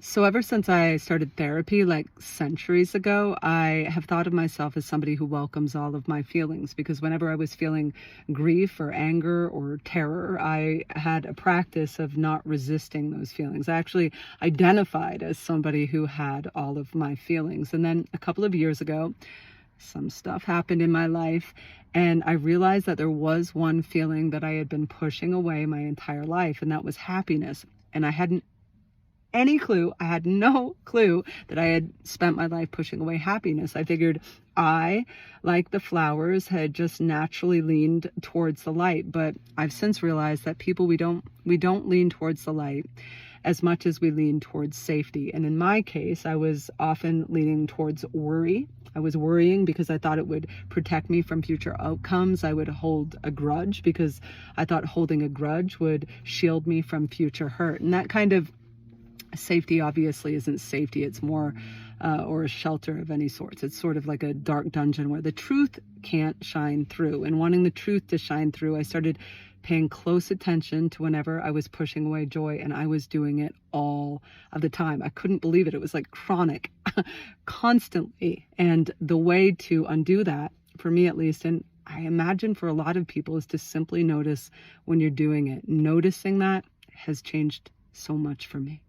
So ever since I started therapy like centuries ago, I have thought of myself as somebody who welcomes all of my feelings, because whenever I was feeling grief or anger or terror, I had a practice of not resisting those feelings. I actually identified as somebody who had all of my feelings. And then a couple of years ago, some stuff happened in my life, and I realized that there was one feeling that I had been pushing away my entire life, and that was happiness. And I hadn't any clue. I had no clue that I had spent my life pushing away happiness. I figured I, like the flowers, had just naturally leaned towards the light. But I've since realized that people, we don't lean towards the light as much as we lean towards safety. And in my case, I was often leaning towards worry. I was worrying because I thought it would protect me from future outcomes. I would hold a grudge because I thought holding a grudge would shield me from future hurt. And that kind of safety obviously isn't safety. It's more or a shelter of any sorts. It's sort of like a dark dungeon where the truth can't shine through. And wanting the truth to shine through, I started paying close attention to whenever I was pushing away joy, and I was doing it all of the time. I couldn't believe it. It was like chronic, constantly. And the way to undo that, for me at least, and I imagine for a lot of people, is to simply notice when you're doing it. Noticing that has changed so much for me.